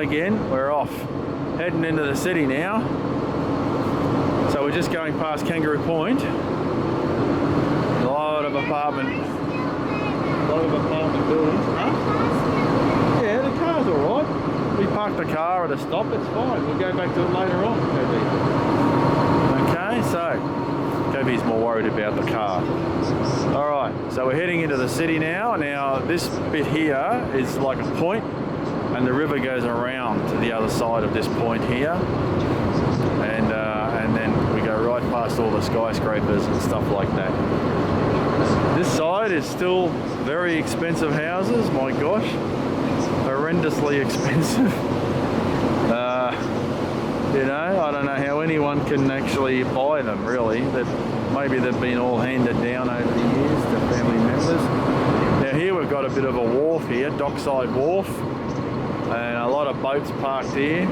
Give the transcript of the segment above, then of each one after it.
Again, we're off, heading into the city now. So we're just going past Kangaroo Point. A lot of apartment buildings. Huh? Yeah, the car's all right. We parked the car at a stop. It's fine. We'll go back to it later on. Okay, so Kobe's more worried about the car. All right, so we're heading into the city now. Now this bit here is like a point, and the river goes around to the other side of this point here, and then we go right past all the skyscrapers and stuff like that. This side is still very expensive houses, my gosh, horrendously expensive. You know, I don't know how anyone can actually buy them, really. That maybe they've been all handed down over the years to family members. Now here we've got a bit of a wharf here, Dockside Wharf. And a lot of boats parked here,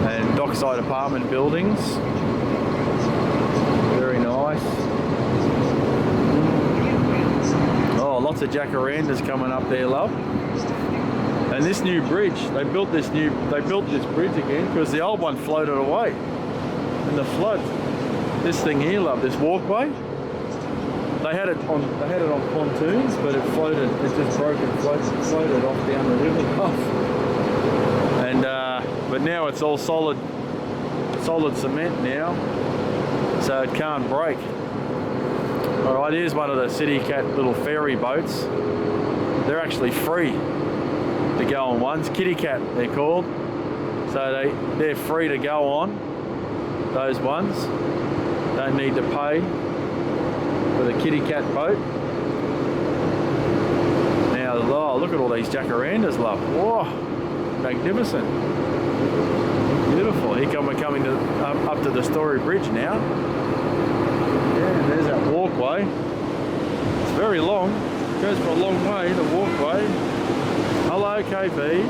and dockside apartment buildings. Very nice. Oh, lots of jacarandas coming up there, love. And this new bridge, they built this bridge again because the old one floated away in the flood. This thing here, love, this walkway. They had it on pontoons, but it floated. It just broke and floated off down the river path. And but now it's all solid cement now, so it can't break. All right, here's one of the City Cat little ferry boats. They're actually free to go on ones. Kitty Cat, they're called. So they're free to go on. Those ones don't need to pay. For the Kitty Cat boat. Now, oh, look at all these jacarandas, love. Whoa, magnificent. Beautiful. Here we're coming up to the Story Bridge now. Yeah, and there's that walkway. It's very long. It goes for a long way, the walkway. Hello, KP.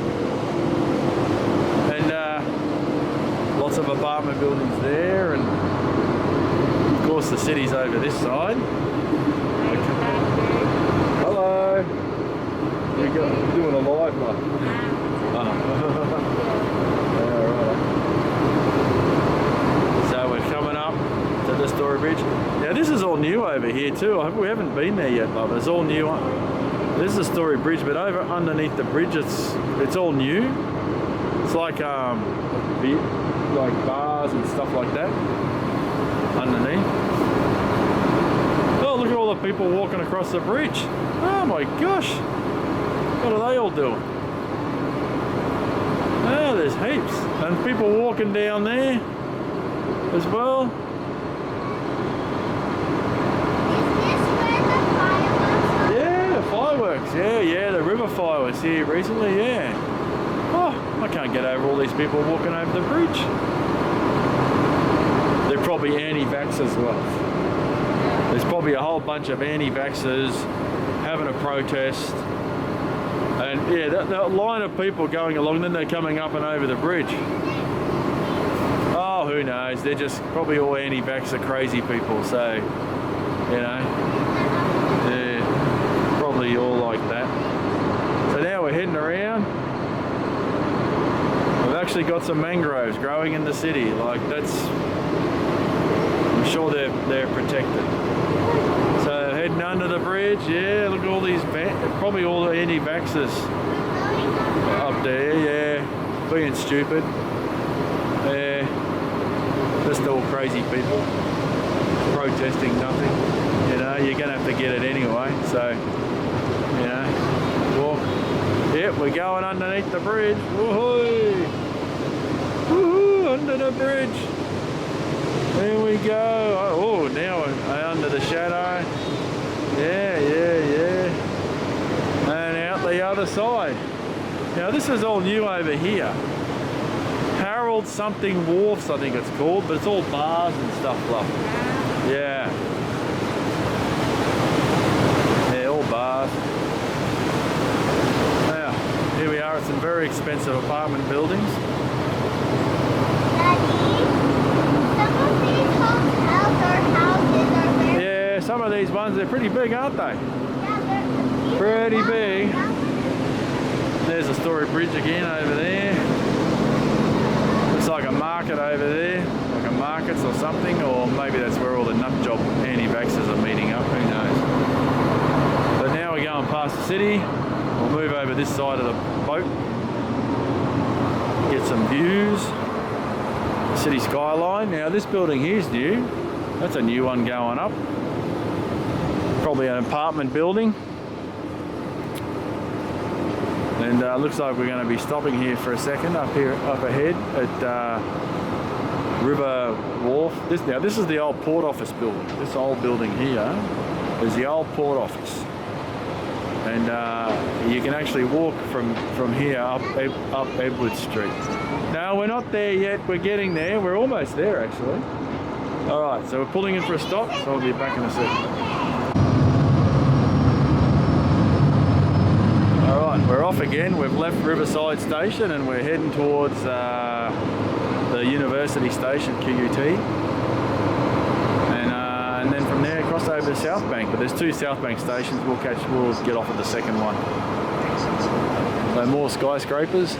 And lots of apartment buildings there, and of course the city's over this side. Hello. You're doing a live one. So we're coming up to the Story Bridge. Now this is all new over here too. We haven't been there yet, love. It's all new. This is the Story Bridge, but over underneath the bridge it's all new. It's like bars and stuff like that underneath. Oh, look at all the people walking across the bridge. Oh my gosh. What are they all doing? Oh, there's heaps. And people walking down there as well. Yeah, the fireworks. Yeah, the river fireworks here recently, yeah. Oh, I can't get over all these people walking over the bridge. They're probably anti-vaxxers, well. There's probably a whole bunch of anti-vaxxers having a protest. And yeah, that line of people going along, then they're coming up and over the bridge. Oh, who knows? They're just probably all anti-vaxxer crazy people, so, you know, yeah, probably all like that. So now we're heading around. We've actually got some mangroves growing in the city, like that's, I'm sure they're protected. So heading under the bridge, yeah, look at all these, probably all the anti-vaxxers up there, yeah, being stupid. Yeah, just all crazy people protesting nothing. You know, you're gonna have to get it anyway, so, you know, walk. Yep, we're going underneath the bridge. Woohoo! Woohoo! Under the bridge. There we go. Oh, now we're under the shadow. Yeah. And out the other side. Now this is all new over here. Harold something Wharfs, I think it's called, but it's all bars and stuff, love. Yeah. Yeah, all bars. expensive apartment buildings. Yeah, some of these ones, they're pretty big, aren't they? Yeah, Pretty big. There's a Story Bridge again over there. Looks like a market over there, like a markets or something, or maybe that's where all the nut job anti-vaxxers are meeting up, who knows. But now we're going past the city. We'll move over this side of the boat, get some views. City Skyline. Now this building here's new. That's a new one going up. Probably an apartment building. And looks like we're going to be stopping here for a second up ahead at River Wharf. This is the old port office building. This old building here is the old port office. And you can actually walk from here up Edward Street. No, we're not there yet. We're getting there. We're almost there, actually. All right, so we're pulling in for a stop. So I'll be back in a second. All right, we're off again. We've left Riverside Station and we're heading towards the University Station, QUT. And then from there across over to South Bank. But there's 2 South Bank stations. We'll get off at the second one. So more skyscrapers.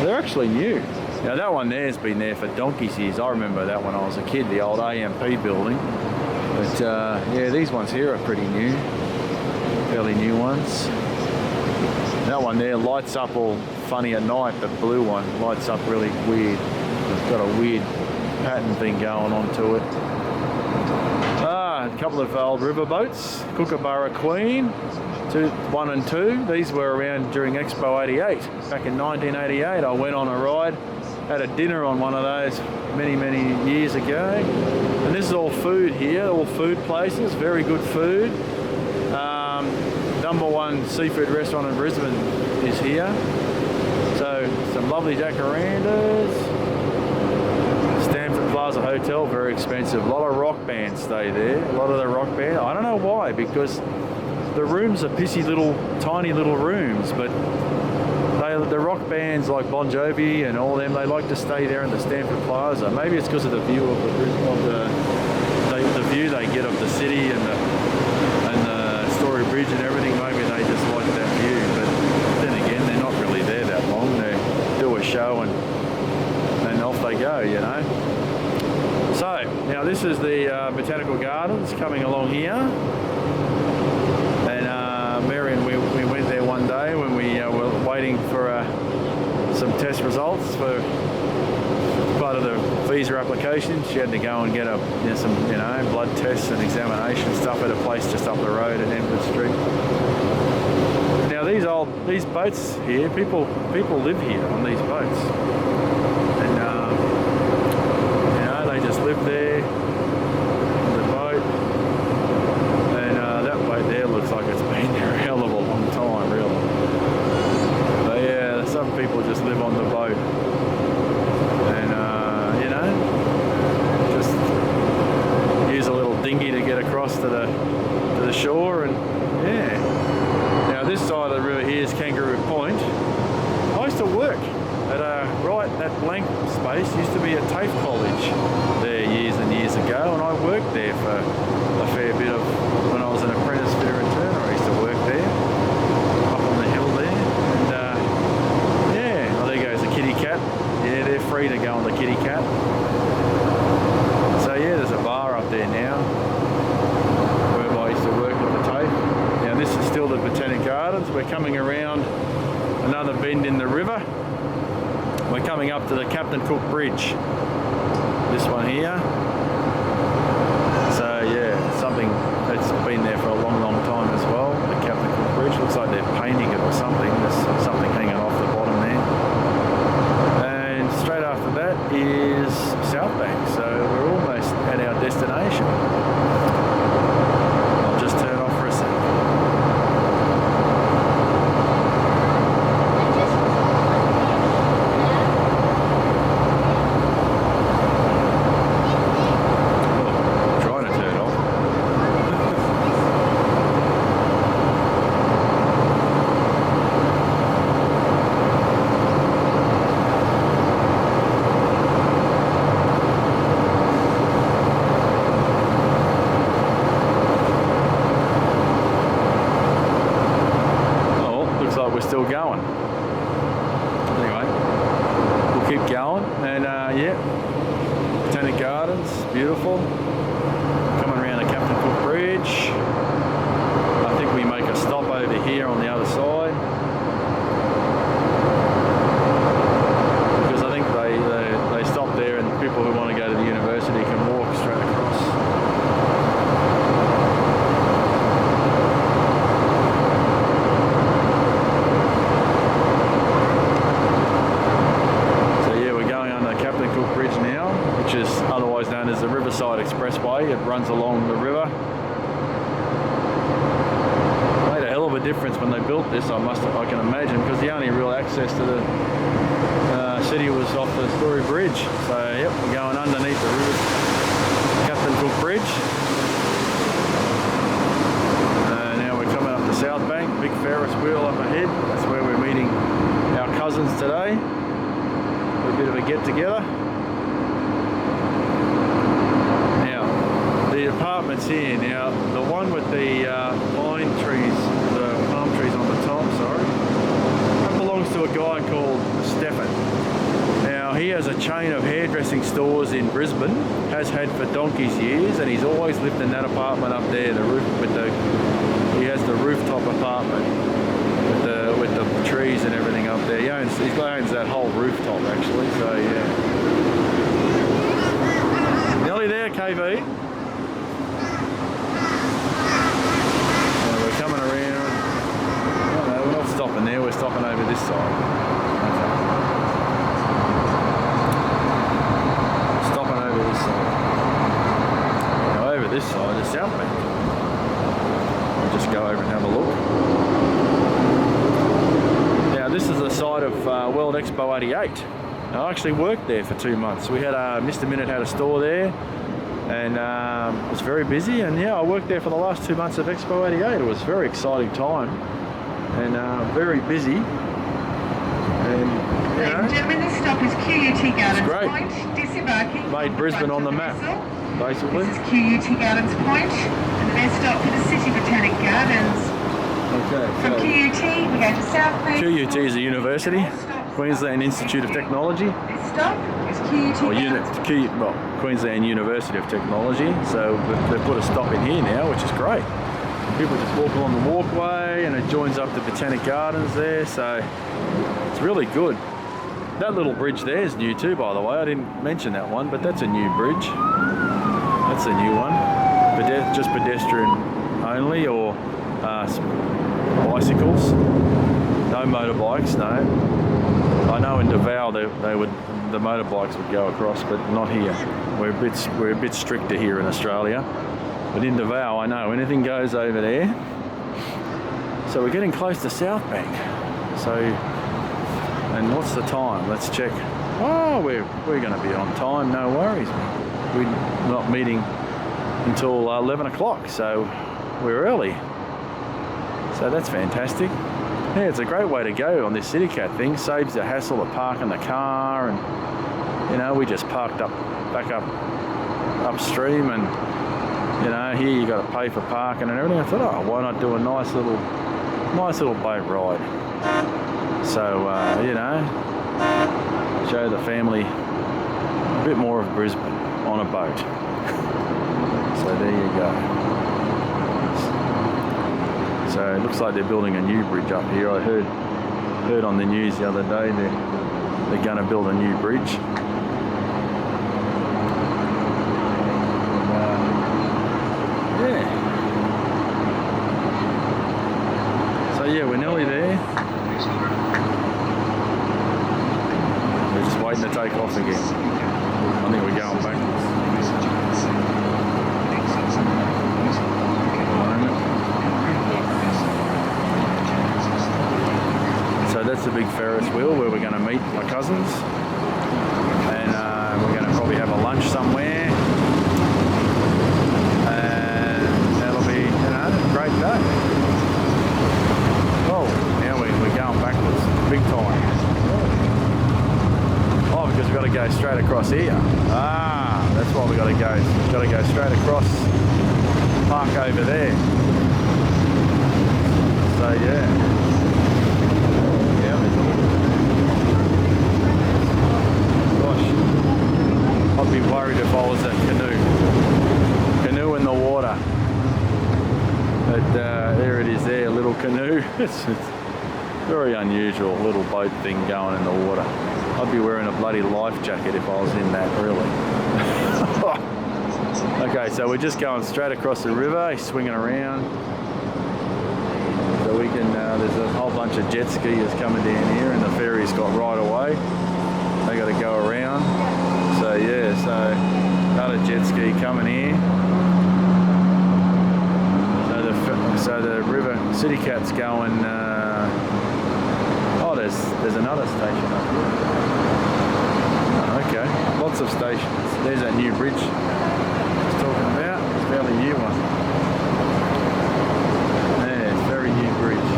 They're actually new. Now that one there's been there for donkey's years. I remember that when I was a kid, the old AMP building. But yeah, these ones here are pretty new. Fairly new ones. That one there lights up all funny at night. The blue one lights up really weird. It's got a weird pattern thing going on to it. A couple of old river boats. Kookaburra Queen, 1 and 2. These were around during Expo 88. Back in 1988, I went on a ride, had a dinner on one of those many years ago. And this is all food here, all food places, very good food. #1 seafood restaurant in Brisbane is here. So some lovely jacarandas. Stanford Plaza Hotel, very expensive. A lot of rock bands stay there. A lot of the rock bands. I don't know why, because the rooms are pissy little, tiny little rooms, but the rock bands like Bon Jovi and all them, they like to stay there in the Stanford Plaza. Maybe it's because of the view of the view they get of the city and the Story Bridge and everything. Maybe they just like that view. But then again, they're not really there that long. They do a show and off they go, you know. So now this is the Botanical Gardens coming along here. And Mary and we went there one day when we were waiting for some test results for part of the visa application. She had to go and get some blood tests and examination stuff at a place just up the road at Edward Street. Now these boats here, people live here on these boats, and they just live there on the boat. And that boat there looks like it's been there a hell of a long time, really. But yeah, some people just live on the boat. Dinghy to get across to the shore, and yeah. Now this side of the river here is Kangaroo Point. I used to work at right that blank space used to be a TAFE college there years and years ago, and I worked there for a fair bit of when I was an apprentice fitter and turner. I used to work there up on the hill there, and yeah. Oh, there goes the kitty cat. Yeah, they're free to go on the kitty cat. So yeah, there's a bar up there now where I used to work at the TAFE. Now this is still the Botanic Gardens. We're coming around another bend in the river. We're coming up to the Captain Cook Bridge. This one here. So yeah, something that's been there for a long time as well. The Captain Cook Bridge. Looks like they're painting it or something. There's something hanging off the bottom there. And straight after that is South Bank. So we're almost at our destination. I'll just turn off for a sec. Oh, trying to turn off. we're still going. Anyway, we'll keep going, and yeah, Botanic Gardens, beautiful. Coming around the Captain Cook Bridge. I think we make a stop over here on the other side, because I think they stop there, and people who want to go to the university can walk straight across. Is otherwise known as the Riverside Expressway. It runs along the river. Made a hell of a difference when they built this, I can imagine, because the only real access to the city was off the Story Bridge. So yep, we're going underneath the river, Captain Cook Bridge. Now we're coming up the South Bank, big Ferris wheel up ahead. That's where we're meeting our cousins today. A bit of a get together. The apartments here now, the one with the palm trees on the top, sorry, that belongs to a guy called Stefan. Now he has a chain of hairdressing stores in Brisbane, has had for donkey's years, and he's always lived in that apartment up there. He has the rooftop apartment with the trees and everything up there. He owns that whole rooftop actually. So yeah, nearly there, KV. Stopping there, we're stopping over this side. Okay. Stopping over this side. Now over this side is South Bank. We'll just go over and have a look. Now this is the site of World Expo 88. Now, I actually worked there for 2 months. We had Mr. Minute had a store there, and it was very busy. And yeah, I worked there for the last 2 months of Expo 88. It was a very exciting time. And very busy. And, ladies and gentlemen, this stop is QUT Gardens Point, disembarking. Made Brisbane on the map, basically. This is QUT Gardens Point, and the next stop for the City Botanic Gardens. Okay. From QUT, we go to South Bank. QUT is a university, Queensland Institute of Technology. This stop is QUT Queensland University of Technology. So they've put a stop in here now, which is great. People just walk along the walkway, and it joins up to Botanic Gardens there, so it's really good. That little bridge there is new too, by the way. I didn't mention that one, but that's a new bridge. That's a new one. Just pedestrian only, or bicycles. No motorbikes, no. I know in Davao the motorbikes would go across, but not here. We're a bit stricter here in Australia. But in Davao, I know anything goes over there. So we're getting close to South Bank. So, and what's the time? Let's check. Oh, we're going to be on time. No worries. We're not meeting until 11 o'clock, so we're early. So that's fantastic. Yeah, it's a great way to go on this CityCat thing. Saves the hassle of parking the car, and you know, we just parked back upstream, and you know, here you got to pay for parking and everything. I thought, oh, why not do a nice little boat ride? So, you know, show the family a bit more of Brisbane on a boat. So there you go. So it looks like they're building a new bridge up here. I heard on the news the other day they're going to build a new bridge. Yeah, we're nearly there. We're just waiting to take off again. I think we're going backwards. So that's the big Ferris wheel where we're going to meet my cousins, and we're going to probably have a lunch somewhere, and that'll be, you know, a great day. Oh, now we're going backwards, big time. Oh, because we've got to go straight across here. Ah, that's why we've got to go. We've got to go straight across, park over there. So yeah. if I was a canoe in the water. But there it is there, a little canoe. It's very unusual, little boat thing going in the water. I'd be wearing a bloody life jacket if I was in that, really. Okay, so we're just going straight across the river, swinging around. So we can, there's a whole bunch of jet skiers coming down here, and the ferry's got right away. They got to go around. So yeah, so another jet ski coming here. So the river City Cat's going. Oh, there's another station up here. Oh, okay, lots of stations. There's that new bridge I was talking about. It's a fairly new one. Yeah, it's a very new bridge.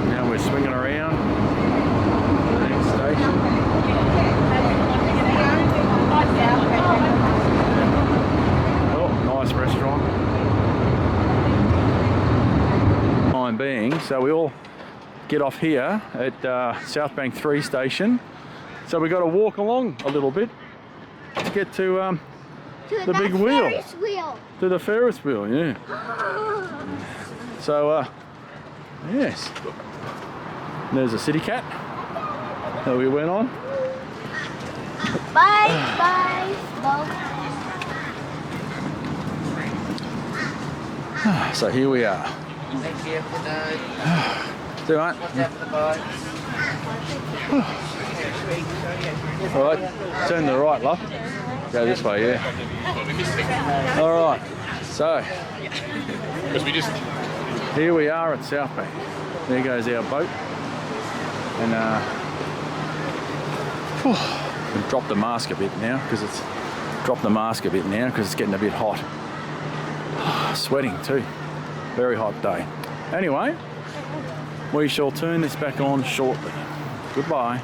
Now we're swinging around to the next station. Oh, nice restaurant. Being, so we all get off here at South Bank 3 station, so we got to walk along a little bit to get to the big wheel, to the Ferris wheel, yeah. So yes, there's a City Cat that we went on. Bye. So here we are. Thank you for the... Do it. What's that for the bike? Alright, turn to the right, love. Go this way, yeah. Alright, so here we are at South Bank. There goes our boat. And we've dropped the mask a bit now because it's getting a bit hot. Sweating too. Very hot day. Anyway, we shall turn this back on shortly. Goodbye.